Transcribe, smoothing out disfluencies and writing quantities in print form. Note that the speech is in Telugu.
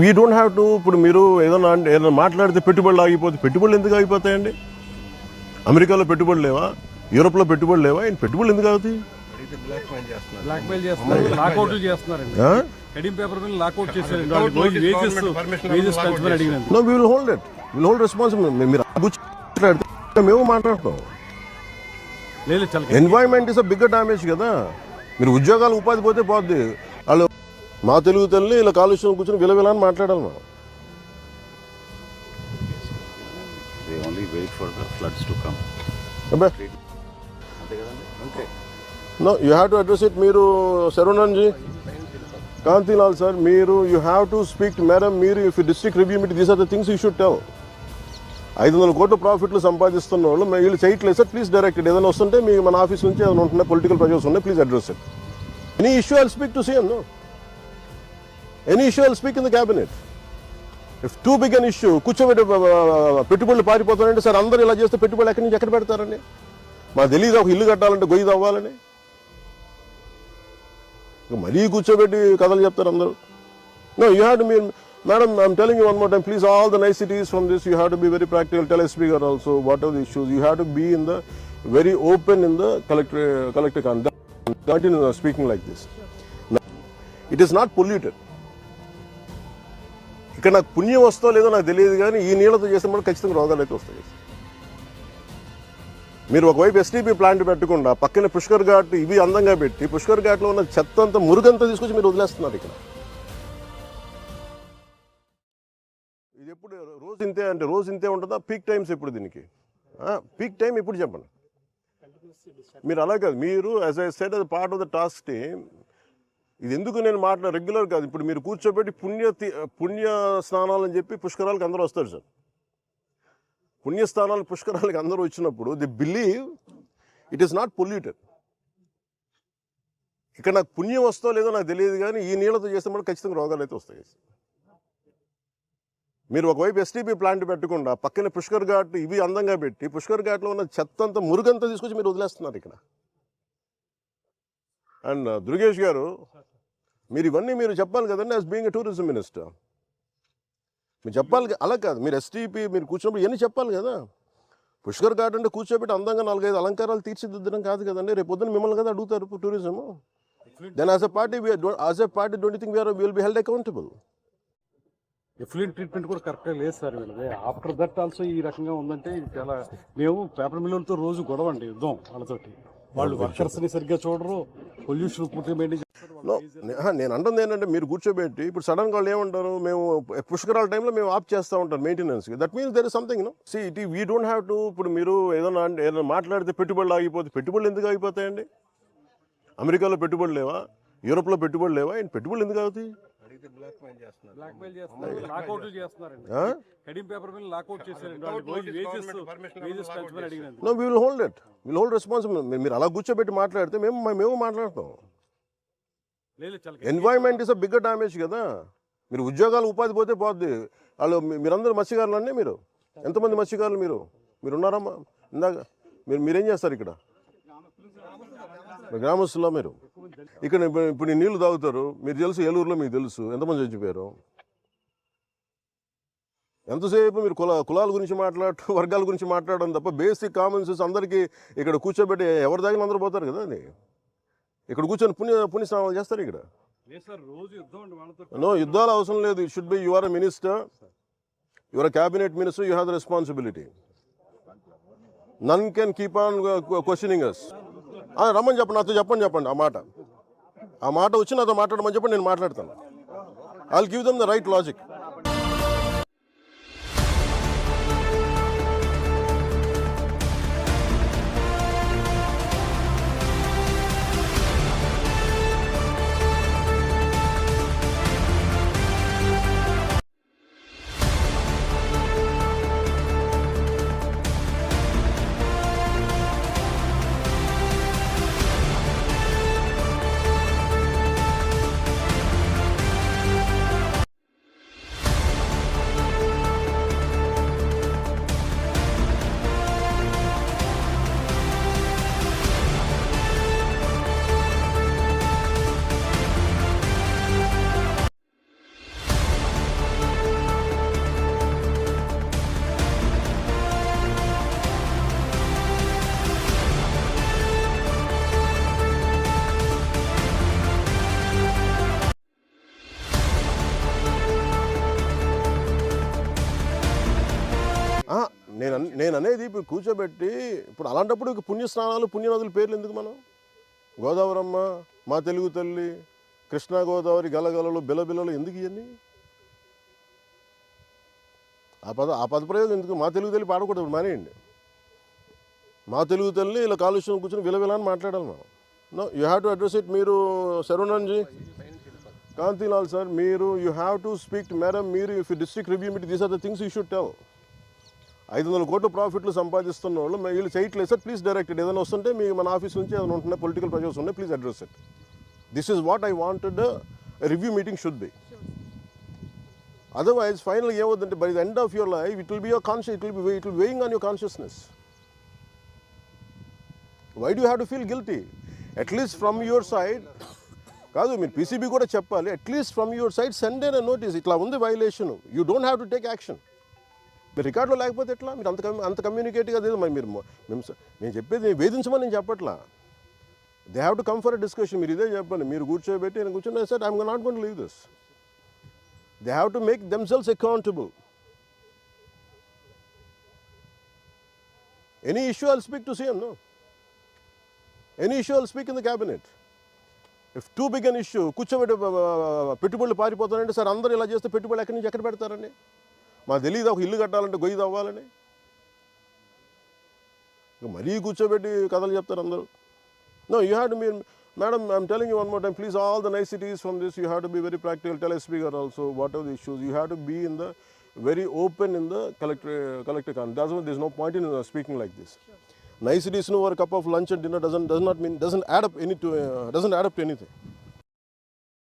We don't have to. ఇప్పుడు మీరు ఏదైనా మాట్లాడితే పెట్టుబడులు ఆగిపోతే పెట్టుబడులు ఎందుకు ఆగిపోతాయండి? అమెరికాలో పెట్టుబడులు లేవా? యూరోప్లో పెట్టుబడులు లేవా? పెట్టుబడులు ఎందుకు ఆగుతాయి? బ్లాక్మెయిల్ చేస్తున్నారు, లాకౌట్ చేస్తున్నారండి. కడియం పేపర్ మీద లాకౌట్ చేశారు. No, we will hold it. Will hold responsibility. మీరు మాట్లాడితే మేము మాట్లాడతాం. Environment is a bigger damage కదా. మీరు ఉద్యోగాలు ఉపాధి పోతే పోద్ది. వాళ్ళు మా తెలుగు తల్లి ఇలా కాలుష్యం కూర్చొని విలవిలని మాట్లాడాలి మనం. No, you have to address it. మీరు శరవణన్జీ, కాంతిలాల్ సార్, మీరు you have to speak to madam. మీరు if district review meet, these are the things you should tell. 500 కోట్ల ప్రాఫిట్లు సంపాదిస్తున్న వాళ్ళు వీళ్ళు చేయట్లేదు సార్, ప్లీజ్ డైరెక్ట్. ఏదైనా వస్తుంటే మీకు మన ఆఫీస్ నుంచి ఏదైనా ఉంటున్నాయి, పొలిటికల్ ప్రెజర్స్ ఉన్నాయి, please address it. Any issue I'll speak to CM. No, any issue I'll speak in the cabinet. If too big an issue, కూర్చోబెట్టి పెట్టుబడులు పారిపోతారంటే సార్ అందరూ ఇలా చేస్తే పెట్టుబడులు ఎక్కడి నుంచి ఎక్కడ పెడతారండి? మాకు తెలియదు ఒక ఇల్లు కట్టాలంటే గొయ్యి తవ్వాలని. మరీ కూర్చోబెట్టి కథలు చెప్తారు అందరూ. No, you have to me madam, I'm telling you one more time, please all the niceties from this you have to be very practical. Tell speaker also what are the issues. You have to be in the very open in the collector continue speaking like this. It is not polluted. ఇక్కడ నాకు పుణ్యం వస్తో లేదో నాకు తెలియదు, కానీ ఈ నీళ్ళతో చేస్తే మనకు ఖచ్చితంగా రోగాలు అయితే వస్తాయి. మీరు ఒకవైపు ఎస్టీపీ ప్లాంట్ పెట్టకుండా పక్కన పుష్కర్ ఘాట్ ఇవి అందంగా పెట్టి పుష్కర్ ఘాట్లో ఉన్న చెత్త అంతా మురుగంతా తీసుకొచ్చి మీరు వదిలేస్తున్నారు ఇక్కడ. ఇది ఎప్పుడు రోజు ఇంతే అంటే రోజు ఇంతే ఉంటుందా? పీక్ టైమ్స్ ఎప్పుడు దీనికి? పీక్ టైం ఎప్పుడు చెప్పండి. మీరు అలా కాదు, మీరు as I said as part of the task team, ఇది ఎందుకు నేను రెగ్యులర్ కాదు. ఇప్పుడు మీరు కూర్చోబెట్టి పుణ్య స్నానాలు అని చెప్పి పుష్కరాలకు అందరూ వస్తారు సార్. పుణ్యస్థానాలు పుష్కరాలకు అందరూ వచ్చినప్పుడు the believe it is not polluted. ఇక్కడ నాకు పుణ్యం వస్తో లేదో నాకు తెలియదు, కానీ ఈ నీళ్ళతో చేస్తే మనకు ఖచ్చితంగా రోగాలు అయితే వస్తాయి. మీరు ఒకవైపు ఎస్టీపీ ప్లాంట్ పెట్టకుండా పక్కన పుష్కర్ ఘాట్ ఇవి అందంగా పెట్టి పుష్కర్ ఘాట్లో ఉన్న చెత్త అంతా మురుగంతా తీసుకొచ్చి మీరు వదిలేస్తున్నారు ఇక్కడ. అండ్ దుర్గేష్ గారు, మీరు ఇవన్నీ మీరు చెప్పాలి కదండి as being a tourism minister. మీరు చెప్పాలి, అలా కాదు. మీరు ఎస్టీపీ మీరు కూర్చున్నప్పుడు ఇవన్నీ చెప్పాలి కదా. పుష్కర్ ఘాట్ అంటే కూర్చోబెట్టి అందంగా 4-5 అలంకారాలు తీర్చిదిద్దడం కాదు కదండి. రేపు పొద్దున్న మిమ్మల్ని కదా అడుగుతారు tourism. Then as a party don't you think we will be held accountable? Effluent treatment కూడా కరెక్ట్గా లేదు సార్ వీళ్ళది. ఆఫ్టర్ దట్ ఆల్సో ఈ రకంగా ఉందంటే ఇది చాలా. మేము పేపర్ మిల్లులతో రోజు గొడవ అండి, యుద్ధం వాళ్ళతోటి. వాళ్ళు వర్కర్స్ని సరిగ్గా చూడరు, పొల్యూషన్ పూర్తిగా మెయింటైన్ చేస్తారు. నేను అంటుంది ఏంటంటే మీరు కూర్చోబెట్టి ఇప్పుడు సడన్గా వాళ్ళు ఏమంటారు, మేము పుష్కరాల టైంలో మేము ఆఫ్ చేస్తూ ఉంటాం మెయింటెనెన్స్కి. That means there is something. No, we don't have to. ఇప్పుడు మీరు ఏదైనా మాట్లాడితే పెట్టుబడులు ఆగిపోతే పెట్టుబడులు ఎందుకు ఆగిపోతాయండి? అమెరికాలో పెట్టుబడులు లేవా? యూరోప్లో పెట్టుబడులు లేవా? పెట్టుబడులు ఎందుకు ఆగుతాయి? బ్లాక్మెయిల్ చేస్తున్నారు, లాకౌట్ చేస్తున్నారండి. కడియం పేపర్ మీద లాకౌట్ చేశారు. No, we will hold it. Will hold responsibility. మీరు అలా కూర్చోబెట్టి మాట్లాడితే మేము మాట్లాడతాం. Environment is a bigger damage కదా. మీరు ఉద్యోగాలు ఉపాధి పోతే పోద్ది. వాళ్ళు మీరందరూ మత్స్యకారులు అండి. మీరు ఎంతమంది మత్స్యకారులు మీరు ఉన్నారమ్మా? ఇందాక మీరేం చేస్తారు ఇక్కడ? గ్రామస్తుల్లో మీరు ఇక్కడ ఇప్పుడు నీళ్లు తాగుతారు. మీరు తెలుసు, ఏలూరులో మీకు తెలుసు ఎంతమంది చచ్చిపోయారు. ఎంతసేపు మీరు కులాల గురించి వర్గాల గురించి మాట్లాడడం తప్ప బేసిక్ కామన్ సెన్స్ అందరికీ ఇక్కడ కూర్చోబెట్టి ఎవరి దాకా అందరూ పోతారు కదా. అది ఇక్కడ కూర్చొని పుణ్య స్నానాలు చేస్తారు ఇక్కడ. నో, యుద్ధాలు అవసరం లేదు. It should be you are a minister, you are a cabinet minister, you have the responsibility. None can keep on questioning us. రమ్మని చెప్పండి, నాతో చెప్పండి ఆ మాట వచ్చి నాతో మాట్లాడమని చెప్పండి, నేను మాట్లాడతాను. I will give them the right logic. నేను అనేది ఇప్పుడు కూర్చోబెట్టి ఇప్పుడు అలాంటప్పుడు పుణ్యస్నానాలు పుణ్యనదుల పేర్లు ఎందుకు మనం? గోదావరమ్మ, మా తెలుగు తల్లి, కృష్ణా గోదావరి గలగలలు బిలబిలలు ఎందుకు ఇవన్నీ? ఆ పదప్రయోగం ఎందుకు? మా తెలుగు తల్లి పాడకూడదు, మానేయండి. మా తెలుగు తల్లి ఇలా కాలుష్యం కూర్చొని విలవిల అని మాట్లాడాలి మనం. No, you have to address it. మీరు శరవణన్జీ, కాంతిలాల్ సార్, మీరు you have to speak to madam. మీరు if district review meet these are the things you should tell. 500 కోట్ల ప్రాఫిట్లు సంపాదిస్తున్న వాళ్ళు వీళ్ళు చేయట్లేదు సార్, ప్లీజ్ డైరెక్ట్ ఇట్. ఏదైనా వస్తుంటే మీ మన ఆఫీస్ నుంచి ఏదైనా ఉంటున్నాయి, పొలిటికల్ ప్రెషర్స్ ఉన్నాయి, please address it. This is what I wanted review meeting should be. Otherwise final ఏమవుతుందంటే by the end of your life it will be your conscious, it will weighing on your consciousness. Why do have to feel guilty? At least from your side కాదు, మీరు పీసీబీ కూడా చెప్పాలి. At least from your side send a notice, ఇట్లా ఉంది violation, you don't have to take action. మీరు రికార్డులో లేకపోతే ఎట్లా? మీరు అంత కమ్యూనికేట్గా లేదు. మరి నేను చెప్పేది వేధించమని నేను చెప్పట్లా. They have to come for a discussion. మీరు ఇదే చెప్పండి, మీరు కూర్చోబెట్టి నేను కూర్చొని sir I'm not going to leave this. They have to make themselves accountable. Any issue I'll speak to CM. No, any issue I'll speak in the cabinet. If too big an issue కూర్చోబెట్టి పెట్టుబడులు పారిపోతారంటే సార్ అందరూ ఇలా చేస్తే పెట్టుబడులు ఎక్కడి నుంచి ఎక్కడ పెడతారండి? మాకు తెలియదు ఒక ఇల్లు కట్టాలంటే గొయ్యి తవ్వాలని. మరీ కూర్చోబెట్టి కథలు చెప్తారు అందరూ. No, you have to me madam, I'm telling you one more time, please all the niceties from this you have to be very practical. Tell SP గారు also whatever the issues you have to be in the very open in the collector con. There's no point in speaking like this. Niceties over a cup of lunch and dinner doesn't add up to anything.